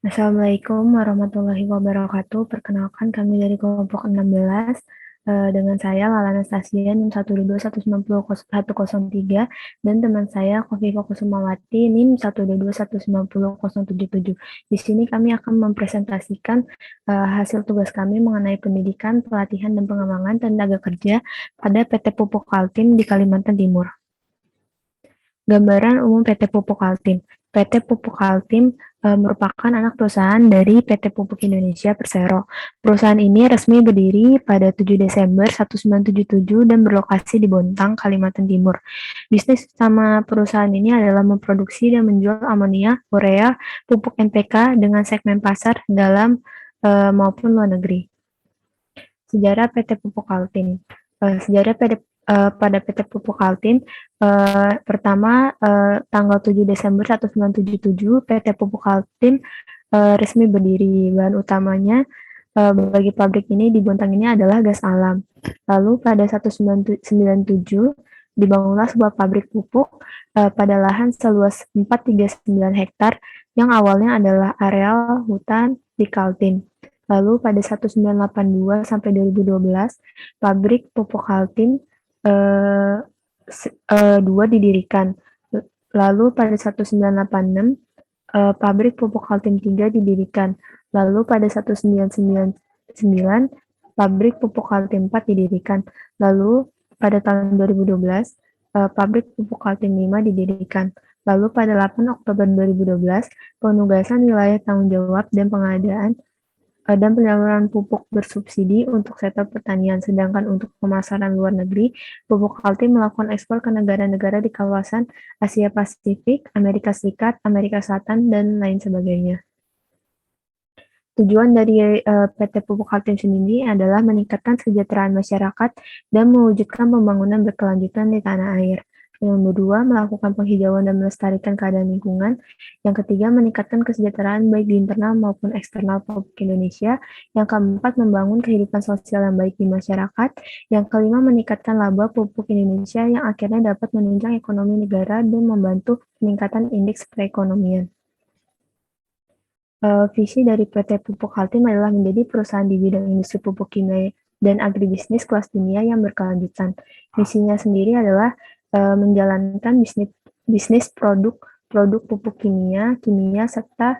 Assalamualaikum warahmatullahi wabarakatuh. Perkenalkan kami dari kelompok 16 dengan saya Lala Anastasia NIM 122190103 dan teman saya Kofifa Kusumawati NIM 122190077. Di sini kami akan mempresentasikan hasil tugas kami mengenai pendidikan, pelatihan dan pengembangan tenaga kerja pada PT Pupuk Kaltim di Kalimantan Timur. Gambaran umum PT Pupuk Kaltim. PT Pupuk Kaltim merupakan anak perusahaan dari PT Pupuk Indonesia Persero. Perusahaan ini resmi berdiri pada 7 Desember 1977 dan berlokasi di Bontang, Kalimantan Timur. Bisnis utama perusahaan ini adalah memproduksi dan menjual amonia, urea, pupuk NPK dengan segmen pasar dalam maupun luar negeri. Sejarah PT Pupuk Kaltim. Sejarah pada PT Pupuk Kaltim, pertama tanggal 7 Desember 1977 PT Pupuk Kaltim resmi berdiri. Bahan utamanya bagi pabrik ini di Bontang ini adalah gas alam. Lalu pada 1997 dibangunlah sebuah pabrik pupuk pada lahan seluas 439 hektar yang awalnya adalah areal hutan di Kaltim. Lalu pada 1982 sampai 2012 pabrik pupuk Kaltim 2 didirikan. Lalu pada 1986 pabrik pupuk Kaltim 3 didirikan. Lalu pada 1999 pabrik pupuk Kaltim 4 didirikan. Lalu pada tahun 2012 pabrik pupuk Kaltim 5 didirikan. Lalu pada 8 Oktober 2012 penugasan wilayah tanggung jawab dan pengadaan dan penyaluran pupuk bersubsidi untuk sektor pertanian, sedangkan untuk pemasaran luar negeri, pupuk Kaltim melakukan ekspor ke negara-negara di kawasan Asia Pasifik, Amerika Serikat, Amerika Selatan, dan lain sebagainya. Tujuan dari PT Pupuk Kaltim sendiri adalah meningkatkan kesejahteraan masyarakat dan mewujudkan pembangunan berkelanjutan di tanah air. Yang kedua, melakukan penghijauan dan melestarikan keadaan lingkungan. Yang ketiga, meningkatkan kesejahteraan baik di internal maupun eksternal Pupuk Indonesia. Yang keempat, membangun kehidupan sosial yang baik di masyarakat. Yang kelima, meningkatkan laba Pupuk Indonesia yang akhirnya dapat menunjang ekonomi negara dan membantu peningkatan indeks perekonomian. Visi dari PT Pupuk Kaltim adalah menjadi perusahaan di bidang industri pupuk kimia dan agribisnis kelas dunia yang berkelanjutan. Misinya sendiri adalah menjalankan bisnis produk pupuk kimia, serta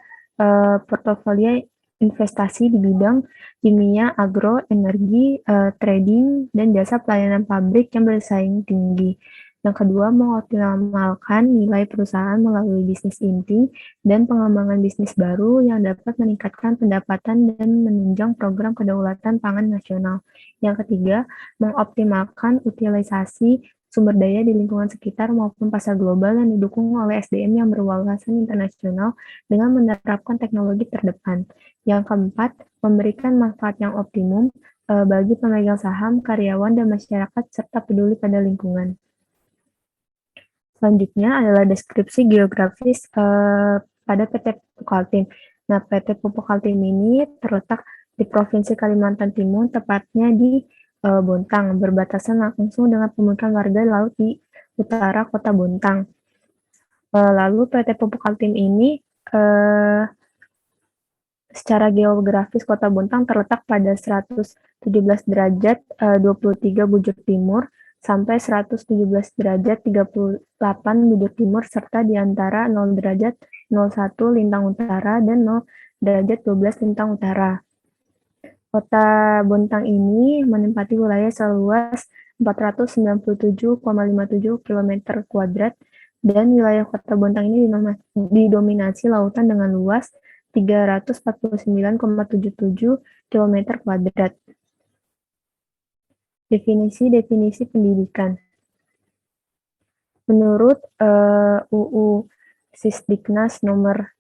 portofolio investasi di bidang kimia, agro, energi, trading, dan jasa pelayanan pabrik yang bersaing tinggi. Yang kedua, mengoptimalkan nilai perusahaan melalui bisnis inti dan pengembangan bisnis baru yang dapat meningkatkan pendapatan dan menunjang program kedaulatan pangan nasional. Yang ketiga, mengoptimalkan utilisasi sumber daya di lingkungan sekitar maupun pasar global yang didukung oleh SDM yang berwawasan internasional dengan menerapkan teknologi terdepan. Yang keempat, memberikan manfaat yang optimum bagi pemegang saham, karyawan, dan masyarakat serta peduli pada lingkungan. Selanjutnya adalah deskripsi geografis pada PT Pupuk Kaltim. Nah, PT Pupuk Kaltim ini terletak di Provinsi Kalimantan Timur, tepatnya di Bontang, berbatasan langsung dengan pemukiman warga laut di utara kota Bontang. Lalu PT Pupuk Kaltim ini secara geografis kota Bontang terletak pada 117 derajat 23 bujur timur sampai 117 derajat 38 bujur timur serta di antara 0 derajat 01 lintang utara dan 0 derajat 12 lintang utara. Kota Bontang ini menempati wilayah seluas 497,57 km kuadrat dan wilayah Kota Bontang ini didominasi lautan dengan luas 349,77 km kuadrat. Definisi pendidikan. Menurut UU Sisdiknas nomor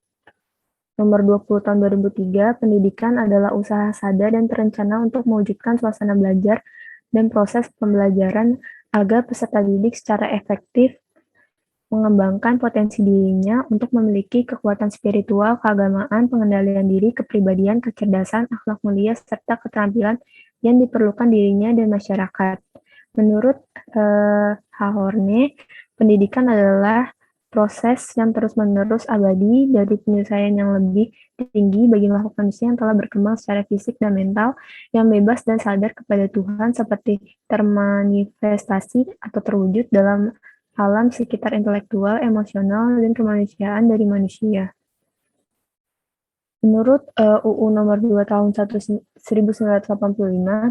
20 tahun 2003, pendidikan adalah usaha sadar dan terencana untuk mewujudkan suasana belajar dan proses pembelajaran agar peserta didik secara efektif mengembangkan potensi dirinya untuk memiliki kekuatan spiritual, keagamaan, pengendalian diri, kepribadian, kecerdasan, akhlak mulia, serta keterampilan yang diperlukan dirinya dan masyarakat. Menurut Hahorne, pendidikan adalah proses yang terus-menerus abadi dari penyelesaian yang lebih tinggi bagi makhluk manusia yang telah berkembang secara fisik dan mental, yang bebas dan sadar kepada Tuhan seperti termanifestasi atau terwujud dalam alam sekitar intelektual, emosional, dan kemanusiaan dari manusia. Menurut UU Nomor 2 Tahun 1985,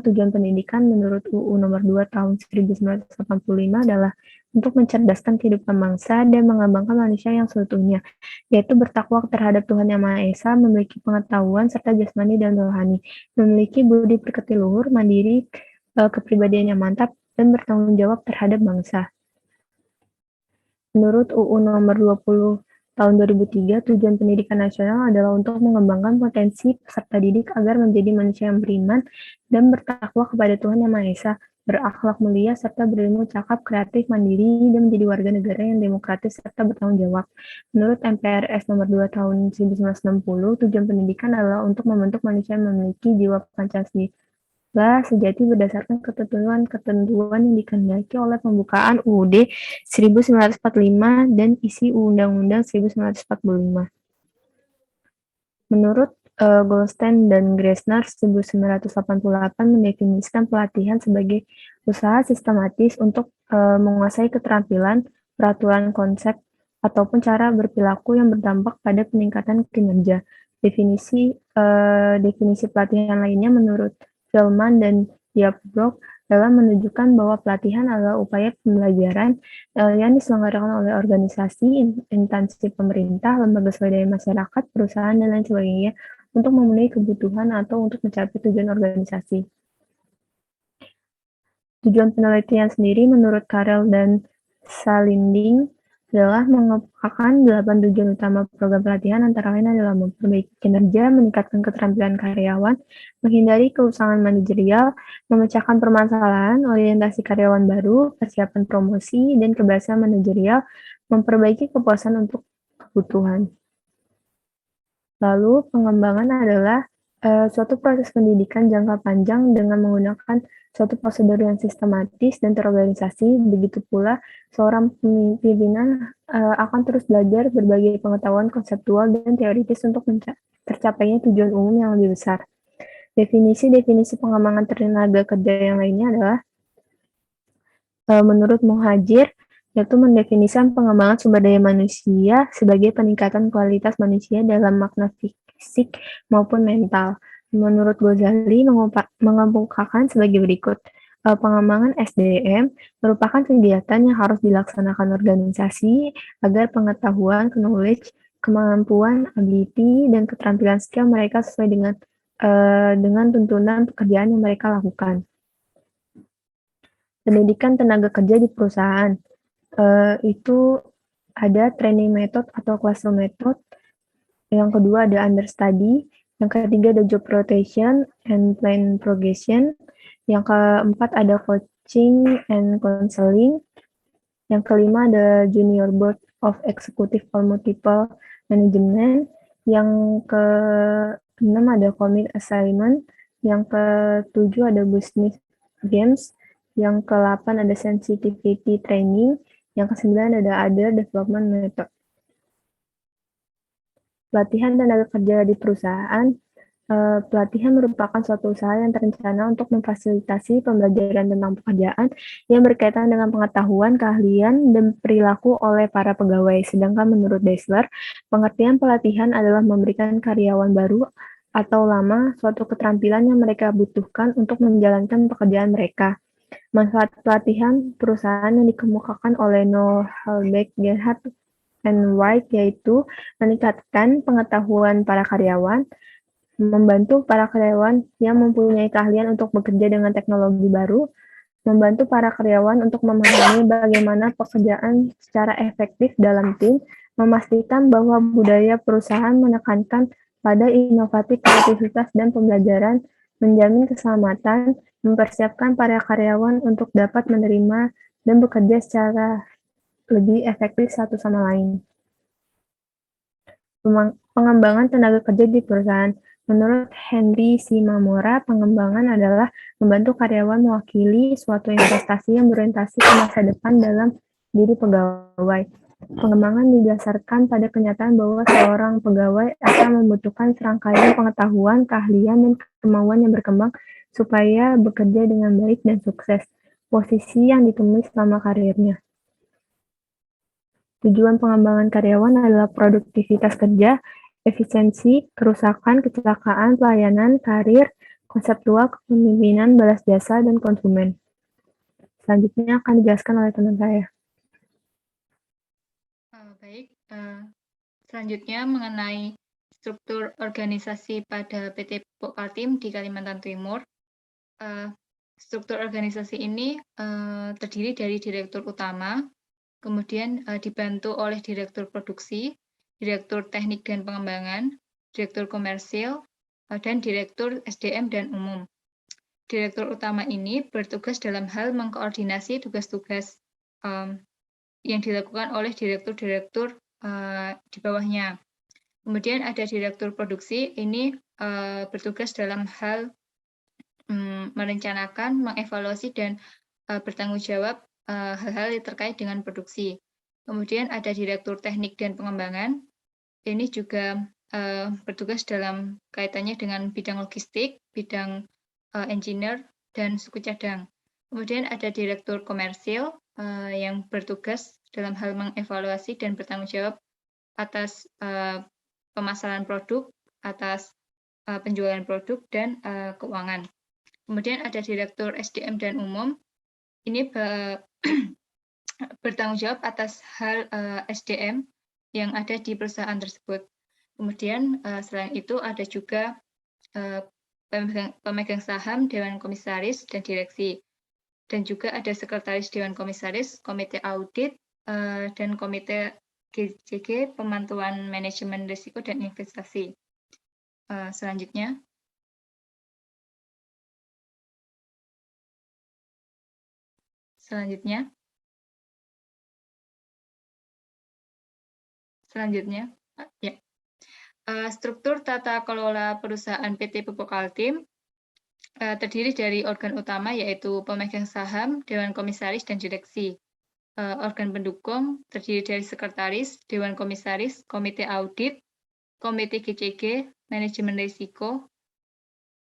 tujuan pendidikan menurut UU Nomor 2 Tahun 1985 adalah untuk mencerdaskan kehidupan bangsa dan mengembangkan manusia yang seutuhnya, yaitu bertakwa terhadap Tuhan Yang Maha Esa, memiliki pengetahuan serta jasmani dan rohani, memiliki budi pekerti luhur, mandiri, kepribadian yang mantap, dan bertanggung jawab terhadap bangsa. Menurut UU Nomor 20 Tahun 2003, tujuan pendidikan nasional adalah untuk mengembangkan potensi peserta didik agar menjadi manusia yang beriman dan bertakwa kepada Tuhan Yang Maha Esa, berakhlak mulia, serta berilmu, cakap, kreatif, mandiri, dan menjadi warga negara yang demokratis serta bertanggung jawab. Menurut MPRS Nomor 2 Tahun 1960, tujuan pendidikan adalah untuk membentuk manusia yang memiliki jiwa Pancasila sejati berdasarkan ketentuan-ketentuan yang dikehendaki oleh pembukaan UUD 1945 dan isi Undang-Undang 1945. Menurut Goldstein dan Gressner 1988 mendefinisikan pelatihan sebagai usaha sistematis untuk menguasai keterampilan, peraturan konsep, ataupun cara berperilaku yang berdampak pada peningkatan kinerja. Definisi pelatihan lainnya menurut Feldman dan Diabrock dalam menunjukkan bahwa pelatihan adalah upaya pembelajaran yang diselenggarakan oleh organisasi, instansi pemerintah, lembaga swadaya masyarakat, perusahaan, dan lain sebagainya untuk memenuhi kebutuhan atau untuk mencapai tujuan organisasi. Tujuan penelitian sendiri menurut Karel dan Salinding adalah mengemukakan 8 tujuan utama program pelatihan, antara lain adalah memperbaiki kinerja, meningkatkan keterampilan karyawan, menghindari keusangan manajerial, memecahkan permasalahan, orientasi karyawan baru, persiapan promosi, dan keberhasilan manajerial, memperbaiki kepuasan untuk kebutuhan. Lalu pengembangan adalah suatu proses pendidikan jangka panjang dengan menggunakan suatu prosedur yang sistematis dan terorganisasi. Begitu pula seorang pimpinan akan terus belajar berbagai pengetahuan konseptual dan teoritis untuk tercapainya tujuan umum yang lebih besar. Definisi-definisi pengembangan tenaga kerja yang lainnya adalah menurut Muhajir, yaitu mendefinisikan pengembangan sumber daya manusia sebagai peningkatan kualitas manusia dalam makna fisik maupun mental. Menurut Ghazali, mengemukakan sebagai berikut. Pengembangan SDM merupakan kegiatan yang harus dilaksanakan organisasi agar pengetahuan, knowledge, kemampuan, ability, dan keterampilan skill mereka sesuai dengan tuntunan pekerjaan yang mereka lakukan. Pendidikan tenaga kerja di perusahaan itu ada training method atau classroom method, yang kedua ada understudy, yang ketiga ada job rotation and plan progression, yang keempat ada coaching and counseling, yang kelima ada junior board of executive or multiple management, yang keenam ada commit assignment, yang ketujuh ada business games, yang ke-8 ada sensitivity training, yang ke-9 ada other development method. Pelatihan tenaga kerja di perusahaan. Pelatihan merupakan suatu usaha yang terencana untuk memfasilitasi pembelajaran tentang pekerjaan yang berkaitan dengan pengetahuan, keahlian, dan perilaku oleh para pegawai. Sedangkan menurut Daisler, pengertian pelatihan adalah memberikan karyawan baru atau lama suatu keterampilan yang mereka butuhkan untuk menjalankan pekerjaan mereka. Manfaat pelatihan perusahaan yang dikemukakan oleh Noel Halbeck, Gerhard, and White yaitu meningkatkan pengetahuan para karyawan, membantu para karyawan yang mempunyai keahlian untuk bekerja dengan teknologi baru, membantu para karyawan untuk memahami bagaimana pekerjaan secara efektif dalam tim, memastikan bahwa budaya perusahaan menekankan pada inovatif, kreativitas, dan pembelajaran, menjamin keselamatan, mempersiapkan para karyawan untuk dapat menerima dan bekerja secara lebih efektif satu sama lain. Pengembangan tenaga kerja di perusahaan. Menurut Henry Shimamura, pengembangan adalah membantu karyawan mewakili suatu investasi yang berorientasi ke masa depan dalam diri pegawai. Pengembangan didasarkan pada kenyataan bahwa seorang pegawai akan membutuhkan serangkaian pengetahuan, keahlian, dan kemauan yang berkembang supaya bekerja dengan baik dan sukses. Posisi yang ditemui selama karirnya. Tujuan pengembangan karyawan adalah produktivitas kerja, efisiensi, kerusakan, kecelakaan, pelayanan, karir, konseptual, kepemimpinan, balas jasa, dan konsumen. Selanjutnya akan dijelaskan oleh teman saya. Baik, selanjutnya mengenai struktur organisasi pada PT Pupuk Kaltim di Kalimantan Timur. Struktur organisasi ini terdiri dari direktur utama, kemudian dibantu oleh direktur produksi, direktur teknik dan pengembangan, direktur komersil, dan direktur SDM dan umum. Direktur utama ini bertugas dalam hal mengkoordinasi tugas-tugas yang dilakukan oleh direktur-direktur di bawahnya. Kemudian ada direktur produksi, ini bertugas dalam hal merencanakan, mengevaluasi, dan bertanggung jawab hal-hal yang terkait dengan produksi. Kemudian ada direktur teknik dan pengembangan, ini juga bertugas dalam kaitannya dengan bidang logistik, bidang engineer, dan suku cadang. Kemudian ada direktur komersil yang bertugas dalam hal mengevaluasi dan bertanggung jawab atas pemasaran produk, atas penjualan produk, dan keuangan. Kemudian ada direktur SDM dan umum, ini bertanggung jawab atas hal SDM yang ada di perusahaan tersebut. Kemudian selain itu ada juga pemegang saham, dewan komisaris, dan direksi. Dan juga ada sekretaris dewan komisaris, komite audit, dan komite GCG, pemantauan manajemen risiko dan investasi. Selanjutnya. Selanjutnya, ya. Struktur tata kelola perusahaan PT Pupuk Kaltim terdiri dari organ utama yaitu pemegang saham, dewan komisaris, dan direksi. Organ pendukung terdiri dari sekretaris, dewan komisaris, komite audit, komite GCG, manajemen risiko,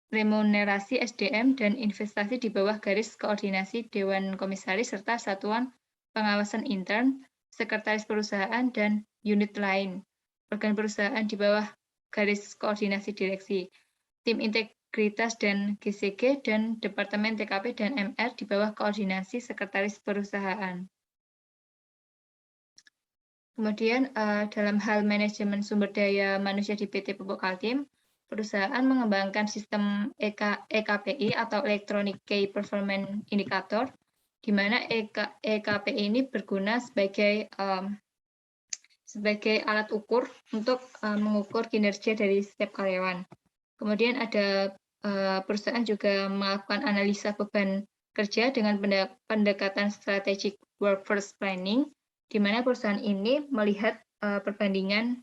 remunerasi SDM, dan investasi di bawah garis koordinasi dewan komisaris serta satuan pengawasan intern, sekretaris perusahaan, dan unit lain. Organ perusahaan di bawah garis koordinasi direksi. Tim integritas dan GCG, dan Departemen TKP dan MR di bawah koordinasi sekretaris perusahaan. Kemudian dalam hal manajemen sumber daya manusia di PT Pupuk Kaltim, perusahaan mengembangkan sistem EKPI atau Electronic Key Performance Indicator, di mana EKPI ini berguna sebagai alat ukur untuk mengukur kinerja dari setiap karyawan. Kemudian ada perusahaan juga melakukan analisa beban kerja dengan pendekatan strategic workforce planning, di mana perusahaan ini melihat perbandingan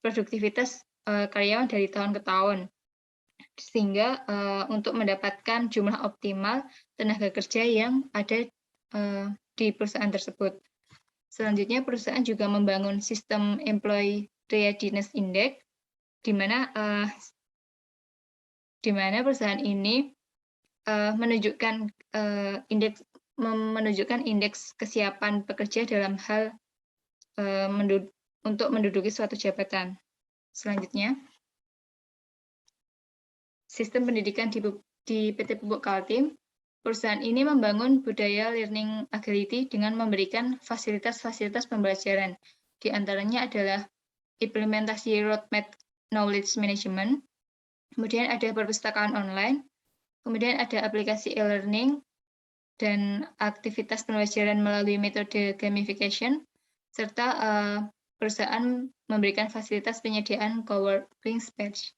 produktivitas karyawan dari tahun ke tahun, sehingga untuk mendapatkan jumlah optimal tenaga kerja yang ada di perusahaan tersebut. Selanjutnya, perusahaan juga membangun sistem Employee Readiness Index, di mana perusahaan ini menunjukkan indeks kesiapan pekerja dalam hal untuk menduduki suatu jabatan. Selanjutnya, sistem pendidikan di PT Pupuk Kaltim, perusahaan ini membangun budaya learning agility dengan memberikan fasilitas-fasilitas pembelajaran. Di antaranya adalah implementasi roadmap knowledge management, kemudian ada perpustakaan online, kemudian ada aplikasi e-learning, dan aktivitas pembelajaran melalui metode gamification, serta perusahaan memberikan fasilitas penyediaan coworking space.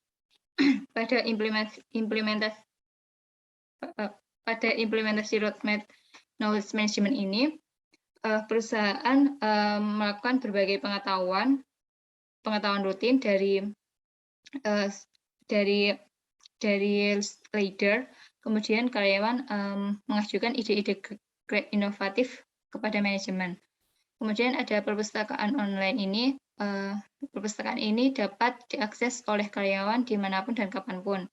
Pada implementasi roadmap knowledge management ini, perusahaan melakukan berbagai pengetahuan rutin dari leader, kemudian karyawan mengajukan ide-ide inovatif kepada manajemen. Kemudian ada perpustakaan online ini. Perpustakaan ini dapat diakses oleh karyawan dimanapun dan kapanpun.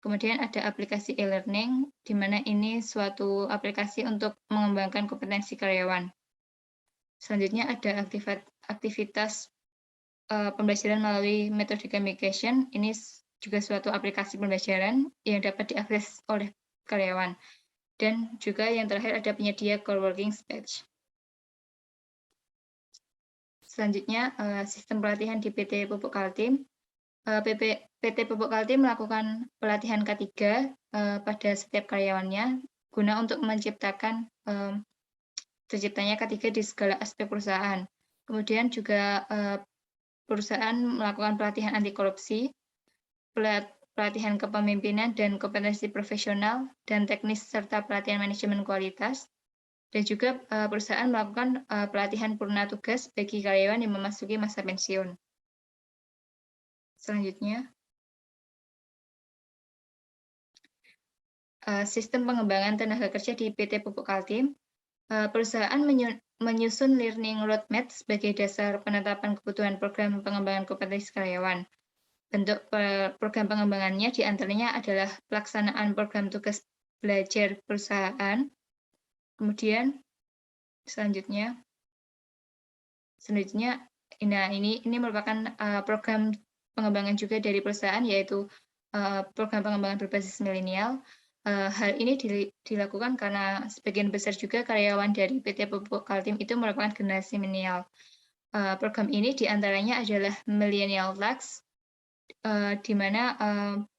Kemudian ada aplikasi e-learning, di mana ini suatu aplikasi untuk mengembangkan kompetensi karyawan. Selanjutnya ada aktivitas pembelajaran melalui metode gamification. Ini juga suatu aplikasi pembelajaran yang dapat diakses oleh karyawan. Dan juga yang terakhir ada penyedia coworking space. Selanjutnya, sistem pelatihan di PT Pupuk Kaltim. PT Pupuk Kaltim melakukan pelatihan K3 pada setiap karyawannya guna untuk menciptakan terciptanya K3 di segala aspek perusahaan. Kemudian juga perusahaan melakukan pelatihan anti korupsi, pelatihan kepemimpinan dan kompetensi profesional dan teknis serta pelatihan manajemen kualitas. Dan juga perusahaan melakukan pelatihan purna tugas bagi karyawan yang memasuki masa pensiun. Selanjutnya, sistem pengembangan tenaga kerja di PT Pupuk Kaltim. Perusahaan menyusun learning roadmap sebagai dasar penetapan kebutuhan program pengembangan kompetensi karyawan. Bentuk program pengembangannya diantaranya adalah pelaksanaan program tugas belajar perusahaan. Kemudian selanjutnya, nah ini merupakan program pengembangan juga dari perusahaan, yaitu program pengembangan berbasis milenial. Hal ini dilakukan karena sebagian besar juga karyawan dari PT Pupuk Kaltim itu merupakan generasi milenial. Program ini diantaranya adalah Millennial Lux, di mana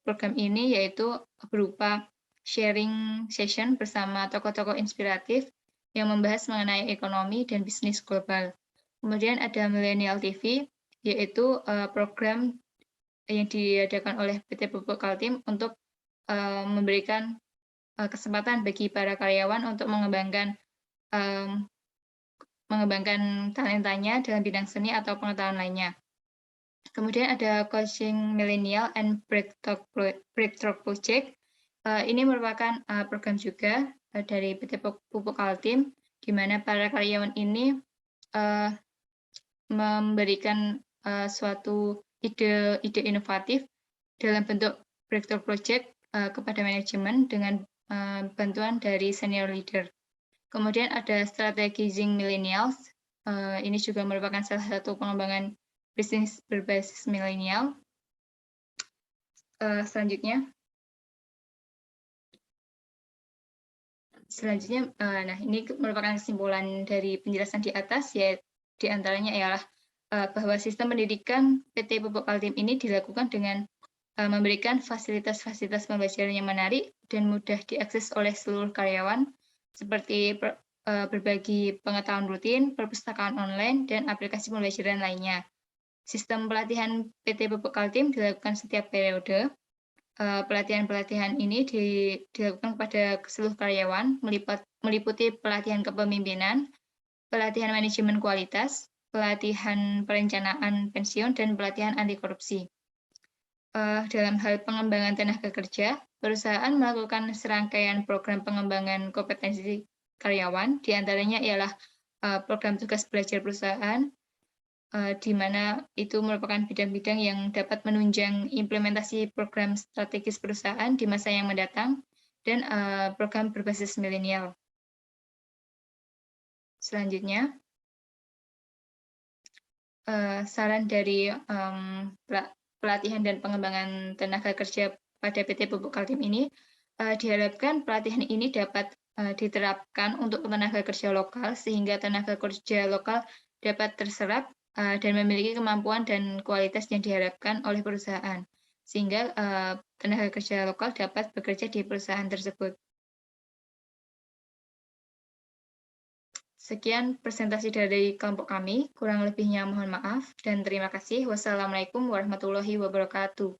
program ini yaitu berupa sharing session bersama tokoh-tokoh inspiratif yang membahas mengenai ekonomi dan bisnis global. Kemudian ada Millennial TV, yaitu program yang diadakan oleh PT Pupuk Kaltim untuk memberikan kesempatan bagi para karyawan untuk mengembangkan talentanya dalam bidang seni atau pengetahuan lainnya. Kemudian ada Coaching Millennial and Breakthrough Project. Ini merupakan program juga dari PT Pupuk Kaltim, di mana para karyawan ini memberikan suatu ide inovatif dalam bentuk breakthrough project kepada manajemen dengan bantuan dari senior leader. Kemudian ada Strategizing Millennials. Ini juga merupakan salah satu pengembangan bisnis berbasis milenial. Selanjutnya, nah ini merupakan kesimpulan dari penjelasan di atas, yaitu diantaranya ialah bahwa sistem pendidikan PT Pupuk Kaltim ini dilakukan dengan memberikan fasilitas-fasilitas pembelajaran yang menarik dan mudah diakses oleh seluruh karyawan, seperti berbagi pengetahuan rutin, perpustakaan online, dan aplikasi pembelajaran lainnya. Sistem pelatihan PT Pupuk Kaltim dilakukan setiap periode. Pelatihan-pelatihan ini dilakukan kepada seluruh karyawan, meliputi pelatihan kepemimpinan, pelatihan manajemen kualitas, pelatihan perencanaan pensiun, dan pelatihan anti korupsi. Dalam hal pengembangan tenaga kerja, perusahaan melakukan serangkaian program pengembangan kompetensi karyawan, diantaranya ialah program tugas belajar perusahaan, di mana itu merupakan bidang-bidang yang dapat menunjang implementasi program strategis perusahaan di masa yang mendatang, dan program berbasis milenial. Selanjutnya, saran dari pelatihan dan pengembangan tenaga kerja pada PT Pupuk Kaltim ini, diharapkan pelatihan ini dapat diterapkan untuk tenaga kerja lokal, sehingga tenaga kerja lokal dapat terserap dan memiliki kemampuan dan kualitas yang diharapkan oleh perusahaan, sehingga tenaga kerja lokal dapat bekerja di perusahaan tersebut. Sekian presentasi dari kelompok kami, kurang lebihnya mohon maaf, dan terima kasih. Wassalamualaikum warahmatullahi wabarakatuh.